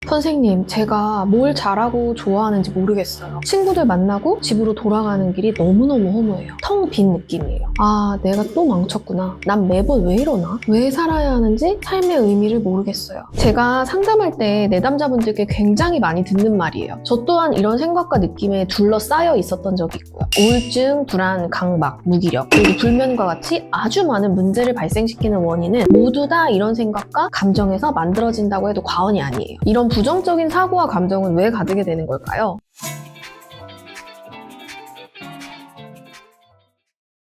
선생님, 제가 뭘 잘하고 좋아하는지 모르겠어요. 친구들 만나고 집으로 돌아가는 길이 너무너무 허무해요. 텅 빈 느낌이에요. 아, 내가 또 망쳤구나. 난 매번 왜 이러나? 왜 살아야 하는지 삶의 의미를 모르겠어요. 제가 상담할 때 내담자분들께 굉장히 많이 듣는 말이에요. 저 또한 이런 생각과 느낌에 둘러싸여 있었던 적이 있고요. 우울증, 불안, 강박, 무기력, 그리고 불면과 같이 아주 많은 문제를 발생시키는 원인은 모두 다 이런 생각과 감정에서 만들어진다고 해도 과언이 아니에요. 이런 부정적인 사고와 감정은 왜 가득게 되는 걸까요?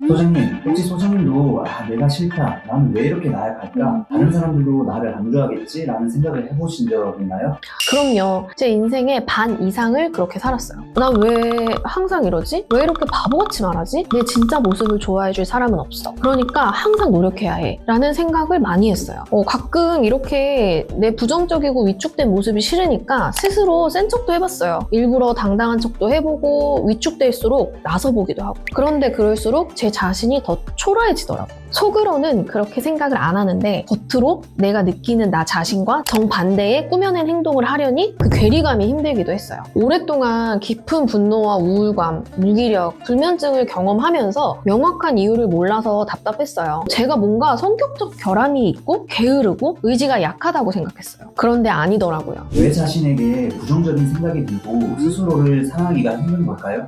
소장님, 혹시 소장님도 내가 싫다, 나는 왜 이렇게 나약할까? 다른 사람들도 나를 안 좋아하겠지? 라는 생각을 해보신 적 있나요? 그럼요. 제 인생의 반 이상을 그렇게 살았어요. 나 왜 항상 이러지? 왜 이렇게 바보같이 말하지? 내 진짜 모습을 좋아해줄 사람은 없어. 그러니까 항상 노력해야 해. 라는 생각을 많이 했어요. 가끔 이렇게 내 부정적이고 위축된 모습이 싫으니까 스스로 센 척도 해봤어요. 일부러 당당한 척도 해보고 위축될수록 나서보기도 하고. 그런데 그럴수록 제 자신이 더 초라해지더라고요. 속으로는 그렇게 생각을 안 하는데 겉으로 내가 느끼는 나 자신과 정반대의 꾸며낸 행동을 하려니 그 괴리감이 힘들기도 했어요. 오랫동안 깊은 분노와 우울감, 무기력, 불면증을 경험하면서 명확한 이유를 몰라서 답답했어요. 제가 뭔가 성격적 결함이 있고 게으르고 의지가 약하다고 생각했어요. 그런데 아니더라고요. 왜 자신에게 부정적인 생각이 들고 스스로를 사랑하기가 힘든 걸까요?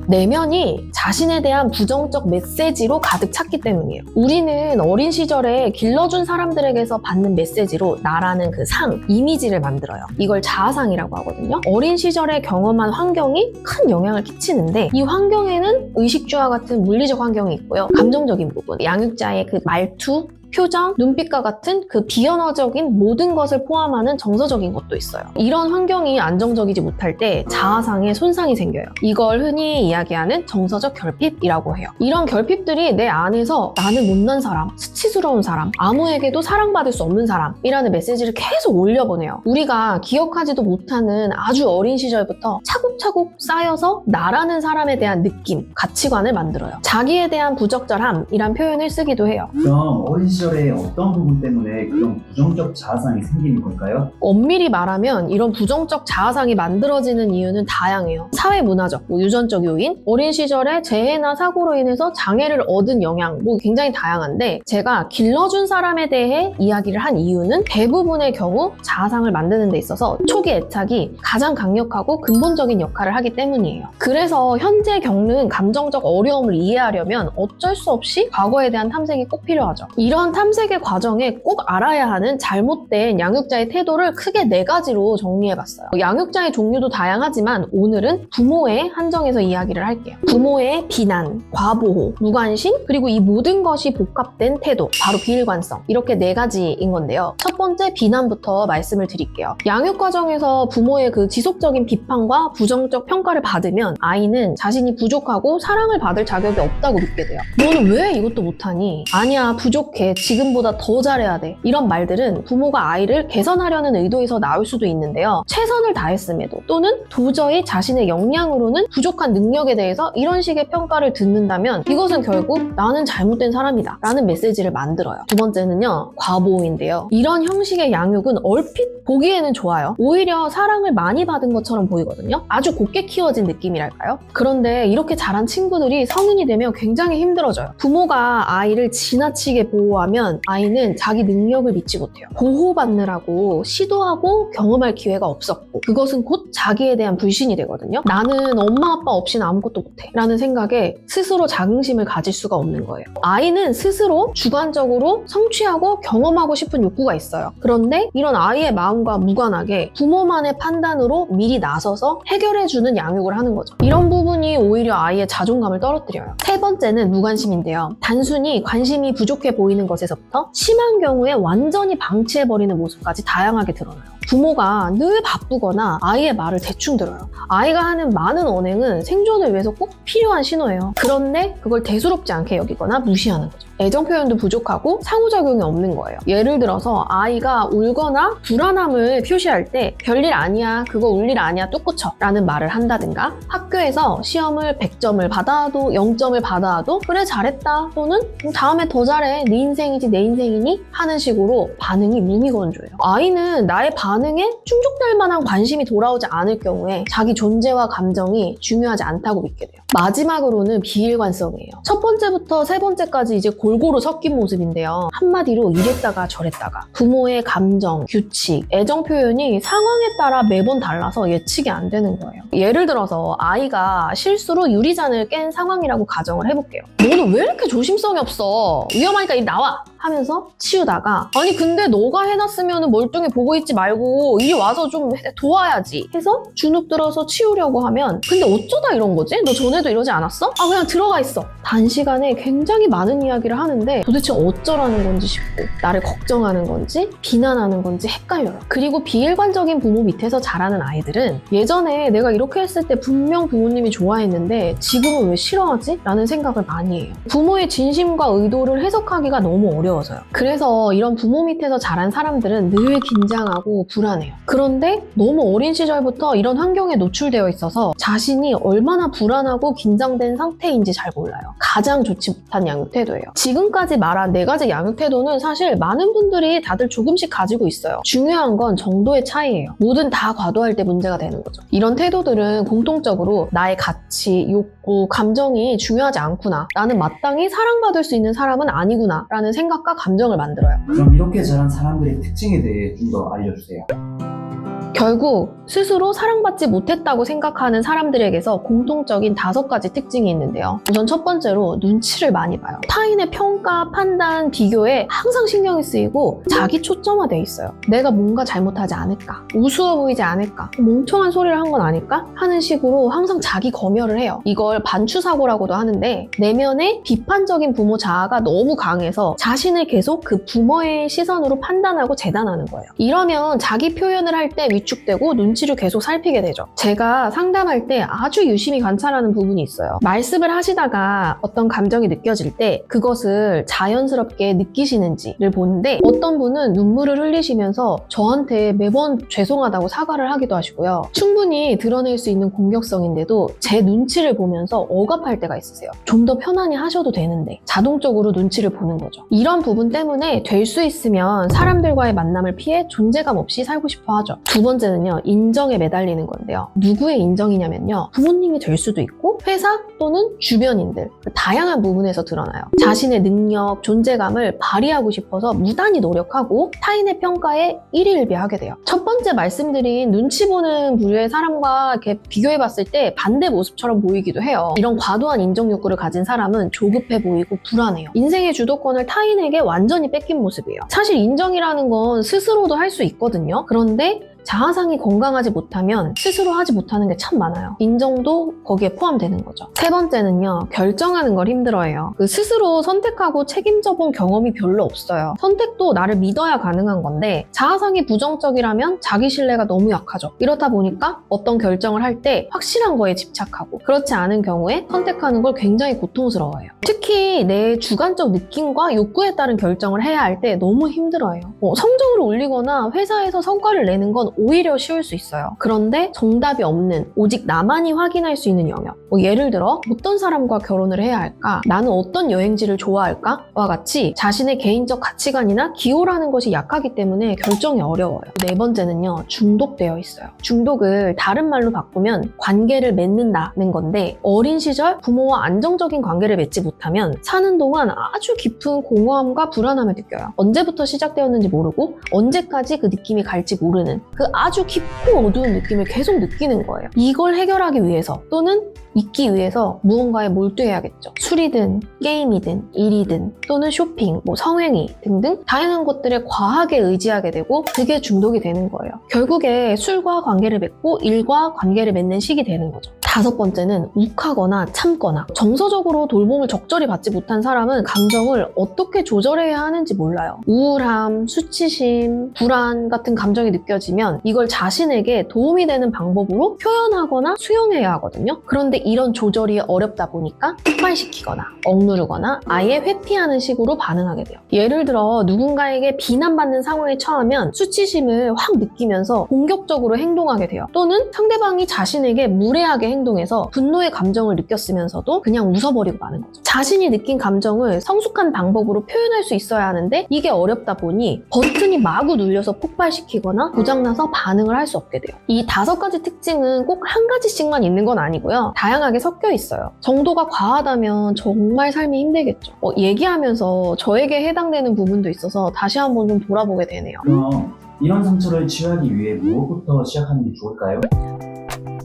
내면이 자신에 대한 부정적 메시지로 가득 찼기 때문이에요. 우리는 어린 시절에 길러준 사람들에게서 받는 메시지로 나라는 그 상, 이미지를 만들어요. 이걸 자아상이라고 하거든요. 어린 시절에 경험한 환경이 큰 영향을 끼치는데 이 환경에는 의식주와 같은 물리적 환경이 있고요. 감정적인 부분, 양육자의 그 말투, 표정, 눈빛과 같은 그 비언어적인 모든 것을 포함하는 정서적인 것도 있어요. 이런 환경이 안정적이지 못할 때 자아상에 손상이 생겨요. 이걸 흔히 이야기하는 정서적 결핍이라고 해요. 이런 결핍들이 내 안에서 나는 못난 사람, 수치스러운 사람, 아무에게도 사랑받을 수 없는 사람이라는 메시지를 계속 올려보내요. 우리가 기억하지도 못하는 아주 어린 시절부터 차곡차곡 쌓여서 나라는 사람에 대한 느낌, 가치관을 만들어요. 자기에 대한 부적절함이란 표현을 쓰기도 해요. 그럼 어린 시절에 어떤 부분 때문에 그런 부정적 자아상이 생기는 걸까요? 엄밀히 말하면 이런 부정적 자아상이 만들어지는 이유는 다양해요. 사회문화적, 유전적 요인, 어린 시절에 재해나 사고로 인해서 장애를 얻은 영향, 굉장히 다양한데 제가 길러준 사람에 대해 이야기를 한 이유는 대부분의 경우 자아상을 만드는 데 있어서 초기 애착이 가장 강력하고 근본적인 역할을 하기 때문이에요. 그래서 현재 겪는 감정적 어려움을 이해하려면 어쩔 수 없이 과거에 대한 탐색이 꼭 필요하죠. 이런 탐색의 과정에 꼭 알아야 하는 잘못된 양육자의 태도를 크게 4가지로 정리해봤어요. 양육자의 종류도 다양하지만 오늘은 부모에 한정해서 이야기를 할게요. 부모의 비난, 과보호, 무관심, 그리고 이 모든 것이 복합된 태도, 바로 비일관성, 이렇게 4가지인 건데요. 첫 번째 비난부터 말씀을 드릴게요. 양육 과정에서 부모의 그 지속적인 비판과 부정적 평가를 받으면 아이는 자신이 부족하고 사랑을 받을 자격이 없다고 믿게 돼요. 너는 왜 이것도 못하니? 아니야, 부족해. 지금보다 더 잘해야 돼. 이런 말들은 부모가 아이를 개선하려는 의도에서 나올 수도 있는데요. 최선을 다했음에도 또는 도저히 자신의 역량으로는 부족한 능력에 대해서 이런 식의 평가를 듣는다면 이것은 결국 나는 잘못된 사람이다 라는 메시지를 만들어요. 두 번째는요, 과보호인데요. 이런 형식의 양육은 얼핏 보기에는 좋아요. 오히려 사랑을 많이 받은 것처럼 보이거든요. 아주 곱게 키워진 느낌이랄까요? 그런데 이렇게 자란 친구들이 성인이 되면 굉장히 힘들어져요. 부모가 아이를 지나치게 보호하면 아이는 자기 능력을 믿지 못해요. 보호받느라고 시도하고 경험할 기회가 없었고 그것은 곧 자기에 대한 불신이 되거든요. 나는 엄마 아빠 없이는 아무것도 못해 라는 생각에 스스로 자긍심을 가질 수가 없는 거예요. 아이는 스스로 주관적으로 성취하고 경험하고 싶은 욕구가 있어요. 그런데 이런 아이의 마음과 무관하게 부모만의 판단으로 미리 나서서 해결해주는 양육을 하는 거죠. 이런 부분이 오히려 아이의 자존감을 떨어뜨려요. 세 번째는 무관심인데요. 단순히 관심이 부족해 보이는 것에서부터 심한 경우에 완전히 방치해버리는 모습까지 다양하게 드러나요. 부모가 늘 바쁘거나 아이의 말을 대충 들어요. 아이가 하는 많은 언행은 생존을 위해서 꼭 필요한 신호예요. 그런데 그걸 대수롭지 않게 여기거나 무시하는 거죠. 애정 표현도 부족하고 상호작용이 없는 거예요. 예를 들어서 아이가 울거나 불안함을 표시할 때 별일 아니야, 그거 울 일 아니야, 뚝 고쳐 라는 말을 한다든가 학교에서 시험을 100점을 받아도 0점을 받아도 그래 잘했다 또는 다음에 더 잘해, 네 인생이지 내 인생이니 하는 식으로 반응이 무미건조해요. 아이는 나의 반응을 반응에 충족될 만한 관심이 돌아오지 않을 경우에 자기 존재와 감정이 중요하지 않다고 믿게 돼요. 마지막으로는 비일관성이에요. 첫 번째부터 세 번째까지 이제 골고루 섞인 모습인데요. 한마디로 이랬다가 저랬다가 부모의 감정, 규칙, 애정 표현이 상황에 따라 매번 달라서 예측이 안 되는 거예요. 예를 들어서 아이가 실수로 유리잔을 깬 상황이라고 가정을 해볼게요. 너는 왜 이렇게 조심성이 없어? 위험하니까 이리 나와! 하면서 치우다가 아니 근데 너가 해놨으면 멀뚱히 보고 있지 말고 이리 와서 좀 도와야지 해서 주눅 들어서 치우려고 하면 근데 어쩌다 이런 거지? 너 전에도 이러지 않았어? 아 그냥 들어가 있어. 단시간에 굉장히 많은 이야기를 하는데 도대체 어쩌라는 건지 싶고 나를 걱정하는 건지 비난하는 건지 헷갈려요. 그리고 비일관적인 부모 밑에서 자라는 아이들은 예전에 내가 이렇게 했을 때 분명 부모님이 좋아했는데 지금은 왜 싫어하지? 라는 생각을 많이 해요. 부모의 진심과 의도를 해석하기가 너무 어려워서요. 그래서 이런 부모 밑에서 자란 사람들은 늘 긴장하고 불안해요. 그런데 너무 어린 시절부터 이런 환경에 노출되어 있어서 자신이 얼마나 불안하고 긴장된 상태인지 잘 몰라요. 가장 좋지 못한 양육 태도예요. 지금까지 말한 4가지 양육 태도는 사실 많은 분들이 다들 조금씩 가지고 있어요. 중요한 건 정도의 차이예요. 뭐든 다 과도할 때 문제가 되는 거죠. 이런 태도들은 공통적으로 나의 가치, 욕구, 감정이 중요하지 않구나. 나는 마땅히 사랑받을 수 있는 사람은 아니구나 라는 생각과 감정을 만들어요. 그럼 이렇게 자란 사람들의 특징에 대해 좀 더 알려주세요. 결국 스스로 사랑받지 못했다고 생각하는 사람들에게서 공통적인 5가지 특징이 있는데요. 우선 첫 번째로 눈치를 많이 봐요. 타인의 평가, 판단, 비교에 항상 신경이 쓰이고 자기 초점화돼 있어요. 내가 뭔가 잘못하지 않을까? 우스워 보이지 않을까? 멍청한 소리를 한 건 아닐까? 하는 식으로 항상 자기 검열을 해요. 이걸 반추사고라고도 하는데 내면에 비판적인 부모 자아가 너무 강해서 자신을 계속 그 부모의 시선으로 판단하고 재단하는 거예요. 이러면 자기 표현을 할 때 위축되고 눈치를 계속 살피게 되죠. 제가 상담할 때 아주 유심히 관찰하는 부분이 있어요. 말씀을 하시다가 어떤 감정이 느껴질 때 그것을 자연스럽게 느끼시는지를 보는데 어떤 분은 눈물을 흘리시면서 저한테 매번 죄송하다고 사과를 하기도 하시고요. 충분히 드러낼 수 있는 공격성인데도 제 눈치를 보면서 억압할 때가 있으세요. 좀 더 편안히 하셔도 되는데 자동적으로 눈치를 보는 거죠. 이런 부분 때문에 될 수 있으면 사람들과의 만남을 피해 존재감 없이 살고 싶어 하죠. 두 번째는요, 인정에 매달리는 건데요. 누구의 인정이냐면요, 부모님이 될 수도 있고 회사 또는 주변인들, 다양한 부분에서 드러나요. 자신의 능력, 존재감을 발휘하고 싶어서 무단히 노력하고 타인의 평가에 일희일비하게 돼요. 첫 번째 말씀드린 눈치 보는 부류의 사람과 이렇게 비교해봤을 때 반대 모습처럼 보이기도 해요. 이런 과도한 인정 욕구를 가진 사람은 조급해 보이고 불안해요. 인생의 주도권을 타인에게 완전히 뺏긴 모습이에요. 사실 인정이라는 건 스스로도 할 수 있거든요. 그런데 자아상이 건강하지 못하면 스스로 하지 못하는 게 참 많아요. 인정도 거기에 포함되는 거죠. 세 번째는요, 결정하는 걸 힘들어해요. 스스로 선택하고 책임져 본 경험이 별로 없어요. 선택도 나를 믿어야 가능한 건데 자아상이 부정적이라면 자기 신뢰가 너무 약하죠. 이렇다 보니까 어떤 결정을 할 때 확실한 거에 집착하고 그렇지 않은 경우에 선택하는 걸 굉장히 고통스러워해요. 특히 내 주관적 느낌과 욕구에 따른 결정을 해야 할 때 너무 힘들어해요. 성적을 올리거나 회사에서 성과를 내는 건 오히려 쉬울 수 있어요. 그런데 정답이 없는, 오직 나만이 확인할 수 있는 영역. 예를 들어 어떤 사람과 결혼을 해야 할까? 나는 어떤 여행지를 좋아할까? 와 같이 자신의 개인적 가치관이나 기호라는 것이 약하기 때문에 결정이 어려워요. 네 번째는요, 중독되어 있어요. 중독을 다른 말로 바꾸면 관계를 맺는다는 건데 어린 시절 부모와 안정적인 관계를 맺지 못하면 사는 동안 아주 깊은 공허함과 불안함을 느껴요. 언제부터 시작되었는지 모르고 언제까지 그 느낌이 갈지 모르는 그 아주 깊고 어두운 느낌을 계속 느끼는 거예요. 이걸 해결하기 위해서 또는 잊기 위해서 무언가에 몰두해야겠죠. 술이든 게임이든 일이든 또는 쇼핑, 성행위 등등 다양한 것들에 과하게 의지하게 되고 그게 중독이 되는 거예요. 결국에 술과 관계를 맺고 일과 관계를 맺는 식이 되는 거죠. 다섯 번째는 욱하거나 참거나. 정서적으로 돌봄을 적절히 받지 못한 사람은 감정을 어떻게 조절해야 하는지 몰라요. 우울함, 수치심, 불안 같은 감정이 느껴지면 이걸 자신에게 도움이 되는 방법으로 표현하거나 수용해야 하거든요. 그런데 이런 조절이 어렵다 보니까 폭발시키거나 억누르거나 아예 회피하는 식으로 반응하게 돼요. 예를 들어 누군가에게 비난받는 상황에 처하면 수치심을 확 느끼면서 공격적으로 행동하게 돼요. 또는 상대방이 자신에게 무례하게 행동해서 분노의 감정을 느꼈으면서도 그냥 웃어버리고 마는 거죠. 자신이 느낀 감정을 성숙한 방법으로 표현할 수 있어야 하는데 이게 어렵다 보니 버튼이 마구 눌려서 폭발시키거나 고장나서 반응을 할 수 없게 돼요. 이 5가지 특징은 꼭 한 가지씩만 있는 건 아니고요. 다양하게 섞여 있어요. 정도가 과하다면 정말 삶이 힘들겠죠. 얘기하면서 저에게 해당되는 부분도 있어서 다시 한번 좀 돌아보게 되네요. 그럼 이런 상처를 치유하기 위해 무엇부터 시작하는 게 좋을까요?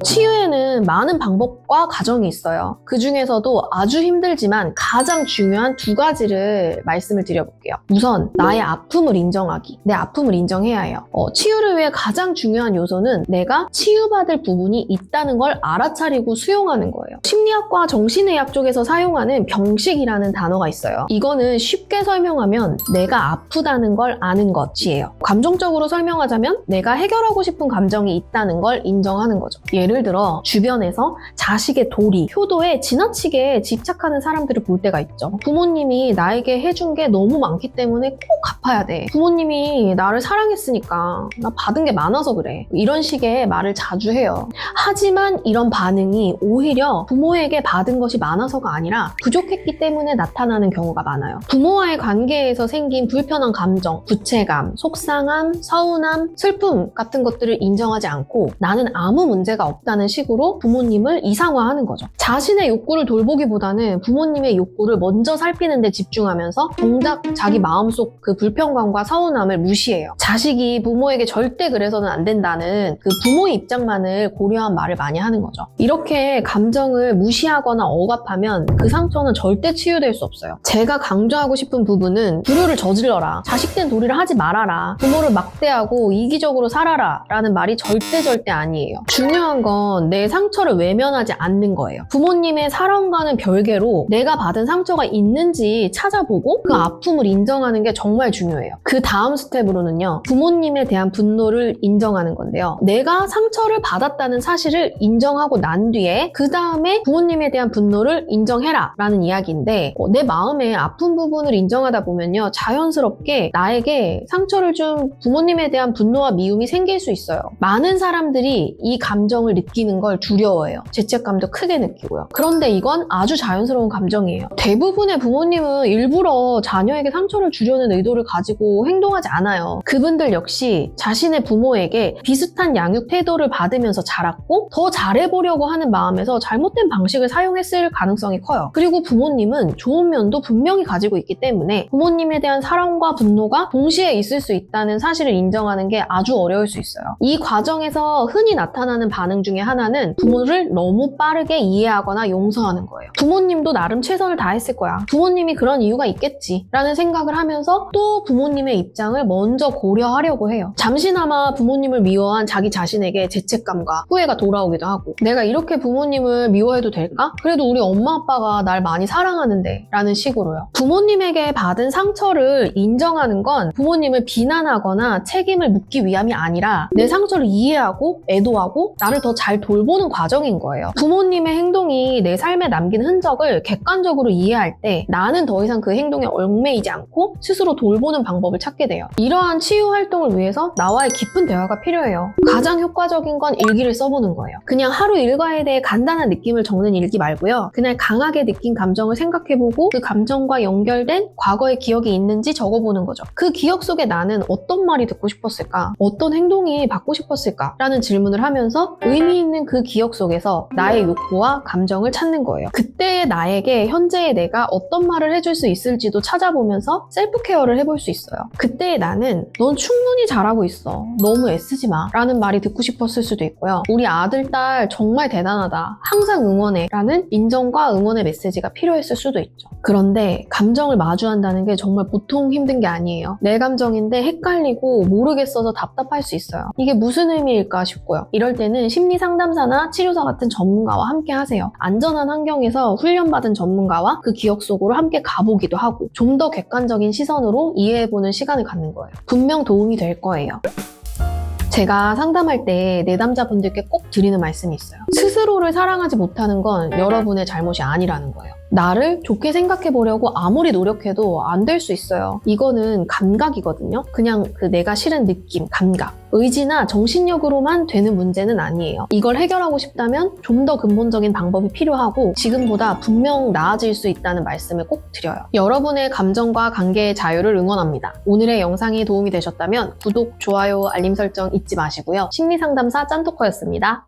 치유에는 많은 방법과 과정이 있어요. 그 중에서도 아주 힘들지만 가장 중요한 2가지를 말씀을 드려볼게요. 우선 나의 아픔을 인정하기. 내 아픔을 인정해야 해요. 치유를 위해 가장 중요한 요소는 내가 치유받을 부분이 있다는 걸 알아차리고 수용하는 거예요. 심리학과 정신의학 쪽에서 사용하는 병식이라는 단어가 있어요. 이거는 쉽게 설명하면 내가 아프다는 걸 아는 것이에요. 감정적으로 설명하자면 내가 해결하고 싶은 감정이 있다는 걸 인정하는 거죠. 예를 들어 주변에서 자식의 도리, 효도에 지나치게 집착하는 사람들을 볼 때가 있죠. 부모님이 나에게 해준 게 너무 많기 때문에 꼭 갚아야 돼. 부모님이 나를 사랑했으니까 나 받은 게 많아서 그래. 이런 식의 말을 자주 해요. 하지만 이런 반응이 오히려 부모에게 받은 것이 많아서가 아니라 부족했기 때문에 나타나는 경우가 많아요. 부모와의 관계에서 생긴 불편한 감정, 부채감, 속상함, 서운함, 슬픔 같은 것들을 인정하지 않고 나는 아무 문제가 없다는 식으로 부모님을 이상화하는 거죠. 자신의 욕구를 돌보기보다는 부모님의 욕구를 먼저 살피는 데 집중하면서 정작 자기 마음속 그 불편감과 서운함을 무시해요. 자식이 부모에게 절대 그래서는 안 된다는 그 부모의 입장만을 고려한 말을 많이 하는 거죠. 이렇게 감정을 무시하거나 억압하면 그 상처는 절대 치유될 수 없어요. 제가 강조하고 싶은 부분은 불효를 저질러라, 자식된 도리를 하지 말아라, 부모를 막대하고 이기적으로 살아라 라는 말이 절대 아니에요. 중요한 건 내 상처를 외면하지 않는 거예요. 부모님의 사랑과는 별개로 내가 받은 상처가 있는지 찾아보고 그 아픔을 인정하는 게 정말 중요해요. 그 다음 스텝으로는요, 부모님에 대한 분노를 인정하는 건데요. 내가 상처를 받았다는 사실을 인정하고 난 뒤에 그 다음에 부모님에 대한 분노를 인정해라 라는 이야기인데, 내 마음의 아픈 부분을 인정하다 보면요, 자연스럽게 나에게 상처를 준 부모님에 대한 분노와 미움이 생길 수 있어요. 많은 사람들이 이 감정을 느끼는 걸 두려워해요. 죄책감도 크게 느끼고요. 그런데 이건 아주 자연스러운 감정이에요. 대부분의 부모님은 일부러 자녀에게 상처를 주려는 의도를 가지고 행동하지 않아요. 그분들 역시 자신의 부모에게 비슷한 양육 태도를 받으면서 자랐고 더 잘해보려고 하는 마음에서 잘못된 방식을 사용했을 가능성이 커요. 그리고 부모님은 좋은 면도 분명히 가지고 있기 때문에 부모님에 대한 사랑과 분노가 동시에 있을 수 있다는 사실을 인정하는 게 아주 어려울 수 있어요. 이 과정에서 흔히 나타나는 반응 중에 하나는 부모를 너무 빠르게 이해하거나 용서하는 거예요. 부모님도 나름 최선을 다했을 거야. 부모님이 그런 이유가 있겠지 라는 생각을 하면서 또 부모님의 입장을 먼저 고려하려고 해요. 잠시나마 부모님을 미워한 자기 자신에게 죄책감과 후회가 돌아오기도 하고, 내가 이렇게 부모님을 미워해도 될까? 그래도 우리 엄마 아빠가 날 많이 사랑하는데 라는 식으로요. 부모님에게 받은 상처를 인정하는 건 부모님을 비난하거나 책임을 묻기 위함이 아니라 내 상처를 이해하고 애도하고 나를 더 잘 돌보는 과정인 거예요. 부모님의 행동이 내 삶에 남긴 흔적을 객관적으로 이해할 때 나는 더 이상 그 행동에 얽매이지 않고 스스로 돌보는 방법을 찾게 돼요. 이러한 치유 활동을 위해서 나와의 깊은 대화가 필요해요. 가장 효과적인 건 일기를 써보는 거예요. 그냥 하루 일과에 대해 간단한 느낌을 적는 일기 말고요. 그날 강하게 느낀 감정을 생각해보고 그 감정과 연결된 과거의 기억이 있는지 적어보는 거죠. 그 기억 속에 나는 어떤 말이 듣고 싶었을까? 어떤 행동이 받고 싶었을까? 라는 질문을 하면서 의미 있는 그 기억 속에서 나의 욕구와 감정을 찾는 거예요. 그때의 나에게 현재의 내가 어떤 말을 해줄 수 있을지도 찾아보면서 셀프 케어를 해볼 수 있어요. 그때의 나는 넌 충분히 잘하고 있어. 너무 애쓰지 마. 라는 말이 듣고 싶었을 수도 있고요. 우리 아들, 딸 정말 대단하다. 항상 응원해. 라는 인정과 응원의 메시지가 필요했을 수도 있죠. 그런데 감정을 마주한다는 게 정말 보통 힘든 게 아니에요. 내 감정인데 헷갈리고 모르겠어서 답답할 수 있어요. 이게 무슨 의미일까 싶고요. 이럴 때는 심리 상담사나 치료사 같은 전문가와 함께 하세요. 안전한 환경에서 훈련받은 전문가와 그 기억 속으로 함께 가보기도 하고 좀 더 객관적인 시선으로 이해해보는 시간을 갖는 거예요. 분명 도움이 될 거예요. 제가 상담할 때 내담자분들께 꼭 드리는 말씀이 있어요. 스스로를 사랑하지 못하는 건 여러분의 잘못이 아니라는 거예요. 나를 좋게 생각해 보려고 아무리 노력해도 안 될 수 있어요. 이거는 감각이거든요. 그냥 그 내가 싫은 느낌, 감각. 의지나 정신력으로만 되는 문제는 아니에요. 이걸 해결하고 싶다면 좀 더 근본적인 방법이 필요하고 지금보다 분명 나아질 수 있다는 말씀을 꼭 드려요. 여러분의 감정과 관계의 자유를 응원합니다. 오늘의 영상이 도움이 되셨다면 구독, 좋아요, 알림 설정 잊지 마시고요. 심리상담사 짠토커였습니다.